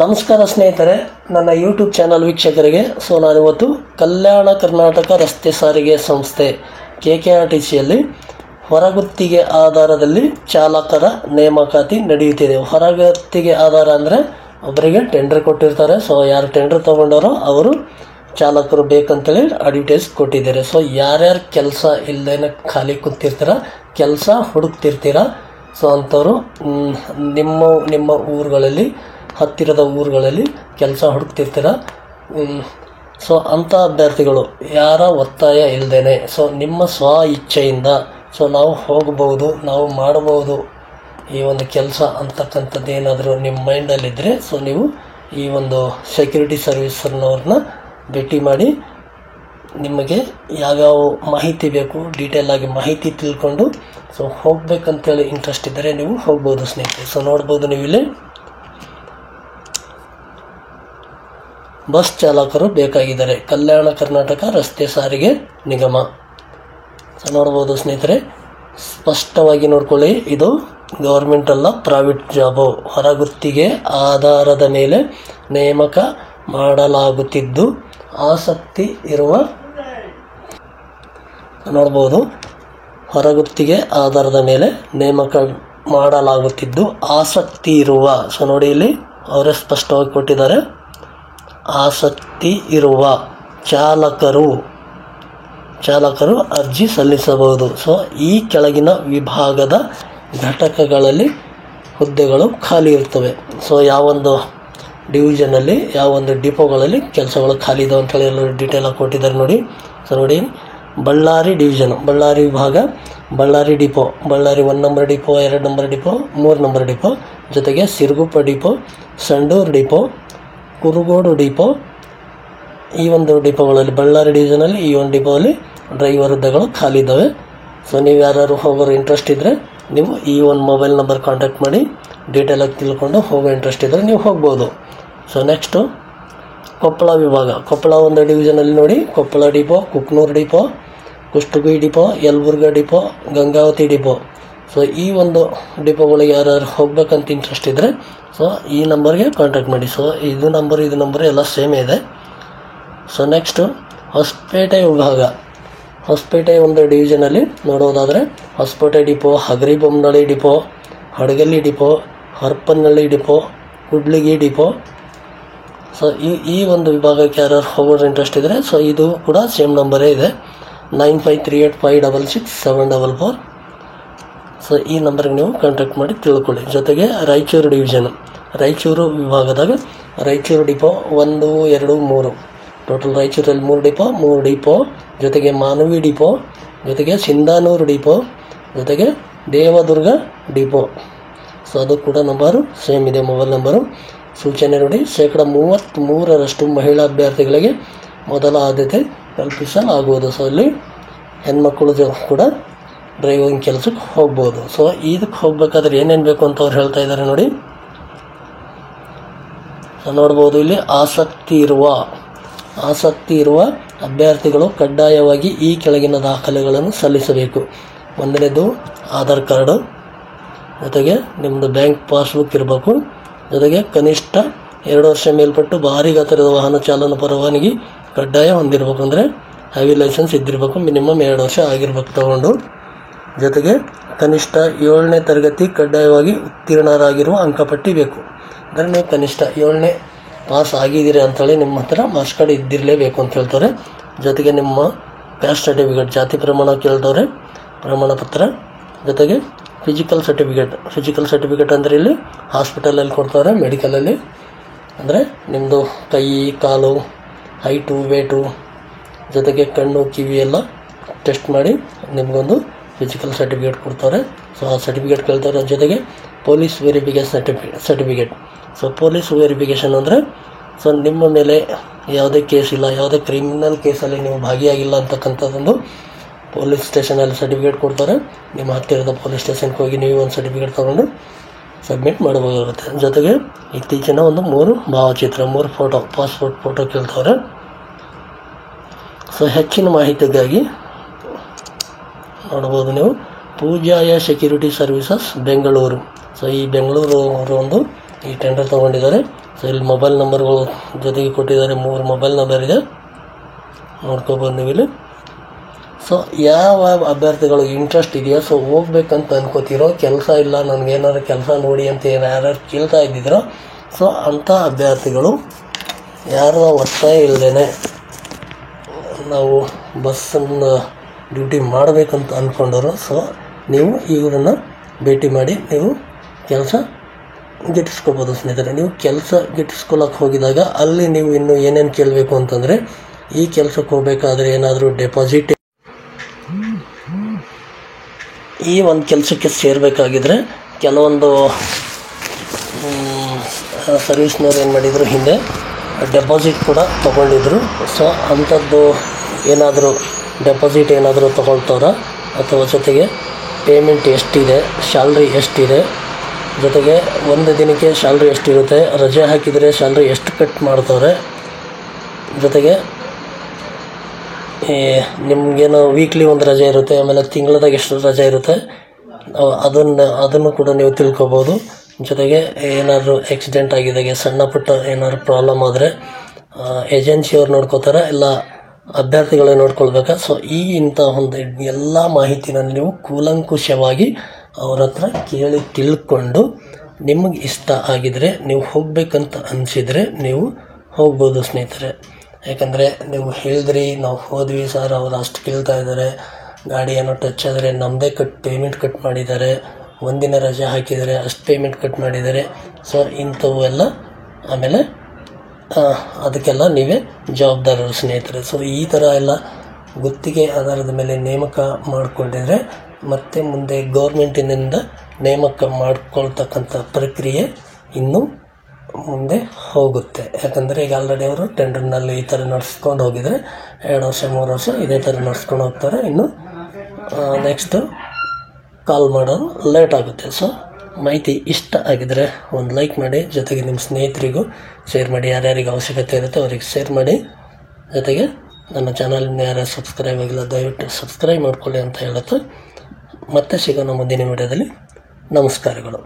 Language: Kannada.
ನಮಸ್ಕಾರ ಸ್ನೇಹಿತರೆ, ನನ್ನ ಯೂಟ್ಯೂಬ್ ಚಾನಲ್ ವೀಕ್ಷಕರಿಗೆ. ನಾನಿವತ್ತು ಕಲ್ಯಾಣ ಕರ್ನಾಟಕ ರಸ್ತೆ ಸಾರಿಗೆ ಸಂಸ್ಥೆ KKRTCಯಲ್ಲಿ ಹೊರಗುತ್ತಿಗೆ ಆಧಾರದಲ್ಲಿ ಚಾಲಕರ ನೇಮಕಾತಿ ನಡೆಯುತ್ತಿದೆ. ಹೊರಗುತ್ತಿಗೆ ಆಧಾರ ಅಂದರೆ ಒಬ್ಬರಿಗೆ ಟೆಂಡರ್ ಕೊಟ್ಟಿರ್ತಾರೆ. ಯಾರು ಟೆಂಡರ್ ತೊಗೊಂಡಾರೋ ಅವರು ಚಾಲಕರು ಬೇಕಂತೇಳಿ ಅಡ್ವರ್ಟೈಸ್ ಕೊಟ್ಟಿದ್ದಾರೆ. ಯಾರ್ಯಾರು ಕೆಲಸ ಇಲ್ಲದೇನೆ ಖಾಲಿ ಕೂತಿರ್ತೀರ, ಕೆಲಸ ಹುಡುಕ್ತಿರ್ತೀರ, ಅಂಥವರು ನಿಮ್ಮ ಊರುಗಳಲ್ಲಿ, ಹತ್ತಿರದ ಊರುಗಳಲ್ಲಿ ಕೆಲಸ ಹುಡುಕ್ತಿರ್ತೀರ. ಅಂಥ ಅಭ್ಯರ್ಥಿಗಳು ಯಾರ ಒತ್ತಾಯ ಇಲ್ಲದೇನೆ ನಿಮ್ಮ ಸ್ವ ಇಚ್ಛೆಯಿಂದ ನಾವು ಹೋಗ್ಬೋದು, ನಾವು ಮಾಡಬಹುದು ಈ ಒಂದು ಕೆಲಸ ಅಂತಕ್ಕಂಥದ್ದು ಏನಾದರೂ ನಿಮ್ಮ ಮೈಂಡಲ್ಲಿದ್ದರೆ ನೀವು ಈ ಒಂದು ಸೆಕ್ಯೂರಿಟಿ ಸರ್ವಿಸ್ನವ್ರನ್ನ ಭೇಟಿ ಮಾಡಿ ನಿಮಗೆ ಯಾವ್ಯಾವ ಮಾಹಿತಿ ಬೇಕು ಡೀಟೇಲ್ ಆಗಿ ಮಾಹಿತಿ ತಿಳ್ಕೊಂಡು ಹೋಗ್ಬೇಕಂತೇಳಿ ಇಂಟ್ರೆಸ್ಟ್ ಇದ್ದರೆ ನೀವು ಹೋಗ್ಬೋದು ಸ್ನೇಹಿತರೆ. ನೋಡ್ಬೋದು ನೀವು ಇಲ್ಲಿ ಬಸ್ ಚಾಲಕರು ಬೇಕಾಗಿದ್ದಾರೆ, ಕಲ್ಯಾಣ ಕರ್ನಾಟಕ ರಸ್ತೆ ಸಾರಿಗೆ ನಿಗಮ. ನೋಡ್ಬೋದು ಸ್ನೇಹಿತರೆ, ಸ್ಪಷ್ಟವಾಗಿ ನೋಡ್ಕೊಳ್ಳಿ. ಇದು ಗೌರ್ಮೆಂಟ್ ಅಲ್ಲ, ಪ್ರೈವೇಟ್ ಜಾಬು. ಹೊರಗುತ್ತಿಗೆ ಆಧಾರದ ಮೇಲೆ ನೇಮಕ ಮಾಡಲಾಗುತ್ತಿದ್ದು ಆಸಕ್ತಿ ಇರುವ, ನೋಡ್ಬೋದು, ಹೊರಗುತ್ತಿಗೆ ಆಧಾರದ ಮೇಲೆ ನೇಮಕ ಮಾಡಲಾಗುತ್ತಿದ್ದು ಆಸಕ್ತಿ ಇರುವ. ನೋಡಿ ಇಲ್ಲಿ ಅವರೇ ಸ್ಪಷ್ಟವಾಗಿ ಕೊಟ್ಟಿದ್ದಾರೆ. ಆಸಕ್ತಿ ಇರುವ ಚಾಲಕರು ಅರ್ಜಿ ಸಲ್ಲಿಸಬಹುದು. ಈ ಕೆಳಗಿನ ವಿಭಾಗದ ಘಟಕಗಳಲ್ಲಿ ಹುದ್ದೆಗಳು ಖಾಲಿ ಇರ್ತವೆ. ಯಾವೊಂದು ಡಿವಿಷನಲ್ಲಿ, ಯಾವೊಂದು ಡಿಪೋಗಳಲ್ಲಿ ಕೆಲಸಗಳು ಖಾಲಿ ಇದಾವೆ ಅಂತೇಳಿ ಎಲ್ಲರೂ ಡೀಟೇಲಾಗಿ ಕೊಟ್ಟಿದ್ದಾರೆ ನೋಡಿ. ನೋಡಿ, ಬಳ್ಳಾರಿ ಡಿವಿಷನ್, ಬಳ್ಳಾರಿ ವಿಭಾಗ, Ballari depot, Ballari 1 number depot, 2 number depot, 3 number depot, ಜೊತೆಗೆ Siruguppa depot, Sandur depot, Kurugodu depot. ಈ ಒಂದು ಡಿಪೋಗಳಲ್ಲಿ, ಬಳ್ಳಾರಿ ಡಿವಿಷನಲ್ಲಿ ಈ ಒಂದು ಡಿಪೋದಲ್ಲಿ ಡ್ರೈವರ್ ಹುದ್ದೆಗಳು ಖಾಲಿ ಇದ್ದಾವೆ. ನೀವು ಯಾರು ಹೋಗೋರು ಇಂಟ್ರೆಸ್ಟ್ ಇದ್ದರೆ ನೀವು ಈ ಒಂದು ಮೊಬೈಲ್ ನಂಬರ್ ಕಾಂಟ್ಯಾಕ್ಟ್ ಮಾಡಿ ಡೀಟೇಲಾಗಿ ತಿಳ್ಕೊಂಡು ಹೋಗೋ ಇಂಟ್ರೆಸ್ಟ್ ಇದ್ದರೆ ನೀವು ಹೋಗ್ಬೋದು. ನೆಕ್ಸ್ಟು ಕೊಪ್ಪಳ ವಿಭಾಗ, ಕೊಪ್ಪಳ ಒಂದು ಡಿವಿಷನಲ್ಲಿ ನೋಡಿ, Koppal depot, Kuknur depot, Kushtagi depot, Yelburga depot, Gangavathi depot. ಈ ಒಂದು ಡಿಪೋಗಳಿಗೆ ಯಾರು ಹೋಗ್ಬೇಕಂತ ಇಂಟ್ರೆಸ್ಟ್ ಇದ್ದರೆ ಈ ನಂಬರ್ಗೆ ಕಾಂಟ್ಯಾಕ್ಟ್ ಮಾಡಿ. ಇದು ನಂಬರ್ ಎಲ್ಲ ಸೇಮೇ ಇದೆ. ನೆಕ್ಸ್ಟು ಹೊಸಪೇಟೆ ವಿಭಾಗ, ಹೊಸಪೇಟೆ ಒಂದು ಡಿವಿಷನಲ್ಲಿ ನೋಡೋದಾದರೆ Hosapete depot, Hagaribommanahalli depot, Hadagali depot, Harapanahalli depot, Kudligi depot. ಈ ಒಂದು ವಿಭಾಗಕ್ಕೆ ಯಾರು ಹೋಗೋದು ಇಂಟ್ರೆಸ್ಟ್ ಇದ್ದರೆ ಇದು ಕೂಡ ಸೇಮ್ ನಂಬರೇ ಇದೆ, 9538566744. ಈ ನಂಬರ್ಗೆ ನೀವು ಕಾಂಟ್ಯಾಕ್ಟ್ ಮಾಡಿ ತಿಳ್ಕೊಳ್ಳಿ. ಜೊತೆಗೆ ರಾಯಚೂರು ಡಿವಿಷನ್, ರಾಯಚೂರು ವಿಭಾಗದಾಗ ರಾಯಚೂರು ಡಿಪೋ 1, 2, 3, ಟೋಟಲ್ ರಾಯಚೂರಲ್ಲಿ 3 ಡಿಪೋ, ಜೊತೆಗೆ ಮಾನವಿ ಡಿಪೋ, ಜೊತೆಗೆ ಸಿಂಧಾನೂರು ಡಿಪೋ, ಜೊತೆಗೆ ದೇವದುರ್ಗ ಡಿಪೋ. ಅದು ಕೂಡ ನಂಬರು ಸೇಮ್ ಇದೆ, ಮೊಬೈಲ್ ನಂಬರು. ಸೂಚನೆ ನೋಡಿ, 33% ಮಹಿಳಾ ಅಭ್ಯರ್ಥಿಗಳಿಗೆ ಮೊದಲ ಆದ್ಯತೆ ಕಲ್ಪಿಸಲಾಗುವುದು. ಇಲ್ಲಿ ಹೆಣ್ಮಕ್ಕಳು ಕೂಡ ಡ್ರೈವಿಂಗ್ ಕೆಲಸಕ್ಕೆ ಹೋಗ್ಬೋದು. ಇದಕ್ಕೆ ಹೋಗ್ಬೇಕಾದ್ರೆ ಏನೇನು ಬೇಕು ಅಂತ ಅವ್ರು ಹೇಳ್ತಾ ಇದ್ದಾರೆ ನೋಡಿ. ನೋಡ್ಬೋದು ಇಲ್ಲಿ ಆಸಕ್ತಿ ಇರುವ ಅಭ್ಯರ್ಥಿಗಳು ಕಡ್ಡಾಯವಾಗಿ ಈ ಕೆಳಗಿನ ದಾಖಲೆಗಳನ್ನು ಸಲ್ಲಿಸಬೇಕು. ಒಂದನೇದು ಆಧಾರ್ ಕಾರ್ಡು, ಜೊತೆಗೆ ನಿಮ್ಮದು ಬ್ಯಾಂಕ್ ಪಾಸ್ಬುಕ್ ಇರಬೇಕು, ಜೊತೆಗೆ ಕನಿಷ್ಠ 2 ವರ್ಷ ಮೇಲ್ಪಟ್ಟು ಭಾರಿ ಗಾತ್ರದ ವಾಹನ ಚಾಲನಾ ಪರವಾನಗಿ ಕಡ್ಡಾಯ ಹೊಂದಿರಬೇಕು. ಅಂದರೆ ಹೆವಿ ಲೈಸೆನ್ಸ್ ಇದ್ದಿರಬೇಕು, ಮಿನಿಮಮ್ 2 ವರ್ಷ ಆಗಿರ್ಬೇಕು ತಗೊಂಡು. ಜೊತೆಗೆ ಕನಿಷ್ಠ 7ನೇ ತರಗತಿ ಕಡ್ಡಾಯವಾಗಿ ಉತ್ತೀರ್ಣರಾಗಿರುವ ಅಂಕಪಟ್ಟಿ ಬೇಕು. ಅಂದರೆ ನೀವು ಕನಿಷ್ಠ 7ನೇ ಪಾಸ್ ಆಗಿದ್ದೀರಿ ಅಂಥೇಳಿ ನಿಮ್ಮ ಹತ್ರ ಮಾರ್ಕ್ಸ್ ಕಾರ್ಡ್ ಇದ್ದಿರಲೇಬೇಕು ಅಂತ ಹೇಳ್ತಾರೆ. ಜೊತೆಗೆ ನಿಮ್ಮ ಕ್ಯಾಸ್ಟ್ ಸರ್ಟಿಫಿಕೇಟ್, ಜಾತಿ ಪ್ರಮಾಣ ಕೇಳ್ತವ್ರೆ, ಪ್ರಮಾಣ ಪತ್ರ, ಜೊತೆಗೆ ಫಿಸಿಕಲ್ ಸರ್ಟಿಫಿಕೇಟ್ ಅಂದರೆ ಇಲ್ಲಿ ಹಾಸ್ಪಿಟಲಲ್ಲಿ ಕೊಡ್ತಾರೆ, ಮೆಡಿಕಲಲ್ಲಿ. ಅಂದರೆ ನಿಮ್ಮದು ಕೈ, ಕಾಲು, ಹೈಟು, ವೇಟು, ಜೊತೆಗೆ ಕಣ್ಣು, ಕಿವಿ ಎಲ್ಲ ಟೆಸ್ಟ್ ಮಾಡಿ ನಿಮಗೊಂದು ಫಿಸಿಕಲ್ ಸರ್ಟಿಫಿಕೇಟ್ ಕೊಡ್ತಾರೆ. ಆ ಸರ್ಟಿಫಿಕೇಟ್ ಕೇಳ್ತಾರೆ. ಜೊತೆಗೆ police verification certificate. Police verification ಅಂದರೆ ನಿಮ್ಮ ಮೇಲೆ ಯಾವುದೇ ಕೇಸ್ ಇಲ್ಲ, ಯಾವುದೇ ಕ್ರಿಮಿನಲ್ ಕೇಸಲ್ಲಿ ನೀವು ಭಾಗಿಯಾಗಿಲ್ಲ ಅಂತಕ್ಕಂಥದ್ದೊಂದು ಪೊಲೀಸ್ ಸ್ಟೇಷನಲ್ಲಿ ಸರ್ಟಿಫಿಕೇಟ್ ಕೊಡ್ತಾರೆ. ನಿಮ್ಮ ಹತ್ತಿರದ ಪೊಲೀಸ್ ಸ್ಟೇಷನ್ಗೆ ಹೋಗಿ ನೀವು ಒಂದು ಸರ್ಟಿಫಿಕೇಟ್ ತೊಗೊಂಡು ಸಬ್ಮಿಟ್ ಮಾಡಬೇಕಾಗುತ್ತೆ. ಜೊತೆಗೆ ಇತ್ತೀಚಿನ ಒಂದು 3 ಭಾವಚಿತ್ರ, 3 ಫೋಟೋ, ಪಾಸ್ಪೋರ್ಟ್ ಫೋಟೋ ಕೇಳ್ತವ್ರೆ. ಹೆಚ್ಚಿನ ಮಾಹಿತಿಗಾಗಿ ನೋಡ್ಬೋದು ನೀವು ಪೂಜಾಯ ಸೆಕ್ಯೂರಿಟಿ ಸರ್ವಿಸಸ್ ಬೆಂಗಳೂರು. ಸೊ ಈ ಬೆಂಗಳೂರು ಅವರು ಒಂದು ಈ ಟೆಂಡರ್ ತೊಗೊಂಡಿದ್ದಾರೆ. ಸೊ ಇಲ್ಲಿ ಮೊಬೈಲ್ ನಂಬರ್ಗಳು ಜೊತೆಗೆ ಕೊಟ್ಟಿದ್ದಾರೆ, 3 ಮೊಬೈಲ್ ನಂಬರ್ ಇದೆ, ನೋಡ್ಕೋಬೋದು ನೀವು ಇಲ್ಲಿ. ಸೊ ಯಾವ ಅಭ್ಯರ್ಥಿಗಳು ಇಂಟ್ರೆಸ್ಟ್ ಇದೆಯೋ, ಸೊ ಹೋಗ್ಬೇಕಂತ ಅನ್ಕೋತಿರೋ, ಕೆಲಸ ಇಲ್ಲ ನನಗೇನಾದ್ರು ಕೆಲಸ ನೋಡಿ ಅಂತ ಯಾರು ಕೇಳ್ತಾ ಇದ್ದಿದ್ರೋ, ಸೊ ಅಂಥ ಅಭ್ಯರ್ಥಿಗಳು ಯಾರು ಒತ್ತಾಯ ಇಲ್ಲದೇ ನಾವು ಬಸ್ಸನ್ನು ಡ್ಯೂಟಿ ಮಾಡಬೇಕಂತ ಅಂದ್ಕೊಂಡವರು, ಸೊ ನೀವು ಇವರನ್ನು ಭೇಟಿ ಮಾಡಿ ನೀವು ಕೆಲಸ ಗಿಟ್ಟಿಸ್ಕೋಬೋದು ಸ್ನೇಹಿತರೆ. ನೀವು ಕೆಲಸ ಗಿಟ್ಟಿಸ್ಕೊಳ್ಳೋಕೆ ಹೋಗಿದಾಗ ಅಲ್ಲಿ ನೀವು ಇನ್ನೂ ಏನೇನು ಕೇಳಬೇಕು ಅಂತಂದರೆ, ಈ ಕೆಲಸಕ್ಕೆ ಹೋಗಬೇಕಾದ್ರೆ ಏನಾದರೂ ಡೆಪಾಸಿಟ್, ಈ ಒಂದು ಕೆಲಸಕ್ಕೆ ಸೇರಬೇಕಾಗಿದ್ರೆ ಕೆಲವೊಂದು ಸರ್ವಿಸ್ನವ್ರು ಏನು ಮಾಡಿದರು, ಹಿಂದೆ ಡೆಪಾಸಿಟ್ ಕೂಡ ತೊಗೊಂಡಿದ್ರು. ಸೊ ಅಂಥದ್ದು ಏನಾದರೂ ಡೆಪಾಸಿಟ್ ಏನಾದರೂ ತೊಗೊಳ್ತಾರ, ಅಥವಾ ಜೊತೆಗೆ ಪೇಮೆಂಟ್ ಎಷ್ಟಿದೆ, ಸ್ಯಾಲ್ರಿ ಎಷ್ಟಿದೆ, ಜೊತೆಗೆ ಒಂದು ದಿನಕ್ಕೆ ಸ್ಯಾಲ್ರಿ ಎಷ್ಟಿರುತ್ತೆ, ರಜೆ ಹಾಕಿದರೆ ಸ್ಯಾಲ್ರಿ ಎಷ್ಟು ಕಟ್ ಮಾಡ್ತಾರೆ, ಜೊತೆಗೆ ನಿಮಗೇನು ವೀಕ್ಲಿ ಒಂದು ರಜೆ ಇರುತ್ತೆ, ಆಮೇಲೆ ತಿಂಗಳದಾಗ ಎಷ್ಟು ರಜೆ ಇರುತ್ತೆ ಅದನ್ನು ಕೂಡ ನೀವು ತಿಳ್ಕೊಬೋದು. ಜೊತೆಗೆ ಏನಾದರೂ ಆಕ್ಸಿಡೆಂಟ್ ಆಗಿದ್ದಾಗೆ ಸಣ್ಣ ಪುಟ್ಟ ಏನಾದ್ರು ಪ್ರಾಬ್ಲಮ್ ಆದರೆ ಏಜೆನ್ಸಿಯವ್ರು ನೋಡ್ಕೋತಾರೆ, ಇಲ್ಲ ಅಭ್ಯರ್ಥಿಗಳೇ ನೋಡ್ಕೊಳ್ಬೇಕಾ. ಸೊ ಇಂಥ ಒಂದು ಎಲ್ಲ ಮಾಹಿತಿನ ನೀವು ಕೂಲಂಕುಷವಾಗಿ ಅವ್ರ ಹತ್ರ ಕೇಳಿ ತಿಳ್ಕೊಂಡು ನಿಮಗೆ ಇಷ್ಟ ಆಗಿದರೆ, ನೀವು ಹೋಗಬೇಕಂತ ಅನಿಸಿದರೆ ನೀವು ಹೋಗ್ಬೋದು ಸ್ನೇಹಿತರೆ. ಯಾಕಂದರೆ ನೀವು ಹೇಳಿದ್ರಿ ನಾವು ಹೋದ್ವಿ ಸರ್, ಅವ್ರು ಅಷ್ಟು ಕೇಳ್ತಾ ಇದ್ದಾರೆ, ಗಾಡಿ ಏನೋ ಟಚ್ ಆದರೆ ನಮ್ಮದೇ ಪೇಮೆಂಟ್ ಕಟ್ ಮಾಡಿದ್ದಾರೆ, ಒಂದಿನ ರಜೆ ಹಾಕಿದರೆ ಅಷ್ಟು ಪೇಮೆಂಟ್ ಕಟ್ ಮಾಡಿದ್ದಾರೆ. ಸೊ ಇಂಥವು ಎಲ್ಲ ಆಮೇಲೆ ಅದಕ್ಕೆಲ್ಲ ನೀವೇ ಜವಾಬ್ದಾರರು ಸ್ನೇಹಿತರೆ. ಸೊ ಈ ಥರ ಎಲ್ಲ ಗುತ್ತಿಗೆ ಆಧಾರದ ಮೇಲೆ ನೇಮಕ ಮಾಡಿಕೊಂಡಿದ್ರೆ ಮತ್ತೆ ಮುಂದೆ ಗೌರ್ಮೆಂಟಿನಿಂದ ನೇಮಕ ಮಾಡ್ಕೊಳ್ತಕ್ಕಂಥ ಪ್ರಕ್ರಿಯೆ ಇನ್ನೂ ಮುಂದೆ ಹೋಗುತ್ತೆ. ಯಾಕಂದರೆ ಈಗ ಆಲ್ರೆಡಿ ಅವರು ಟೆಂಡರ್ನಲ್ಲಿ ಈ ಥರ ನಡೆಸ್ಕೊಂಡು ಹೋಗಿದರೆ 2 ವರ್ಷ 3 ವರ್ಷ ಇದೇ ಥರ ನಡೆಸ್ಕೊಂಡು ಹೋಗ್ತಾರೆ. ಇನ್ನು ನೆಕ್ಸ್ಟು ಕಾಲ್ ಮಾಡೋದು ಲೇಟ್ ಆಗುತ್ತೆ. ಸೊ ಮಾಹಿತಿ ಇಷ್ಟ ಆಗಿದರೆ ಒಂದು ಲೈಕ್ ಮಾಡಿ, ಜೊತೆಗೆ ನಿಮ್ಮ ಸ್ನೇಹಿತರಿಗೂ ಶೇರ್ ಮಾಡಿ, ಯಾರ್ಯಾರಿಗೆ ಅವಶ್ಯಕತೆ ಇರುತ್ತೆ ಅವರಿಗೆ ಶೇರ್ ಮಾಡಿ. ಜೊತೆಗೆ ನನ್ನ ಚಾನಲ್ನ ಯಾರು ಸಬ್ಸ್ಕ್ರೈಬ್ ಆಗಿಲ್ಲ ದಯವಿಟ್ಟು ಸಬ್ಸ್ಕ್ರೈಬ್ ಮಾಡ್ಕೊಳ್ಳಿ ಅಂತ ಹೇಳುತ್ತೆ. ಮತ್ತೆ ಸಿಗೋಣ ಮುಂದಿನ ವಿಡಿಯೋದಲ್ಲಿ. ನಮಸ್ಕಾರಗಳು.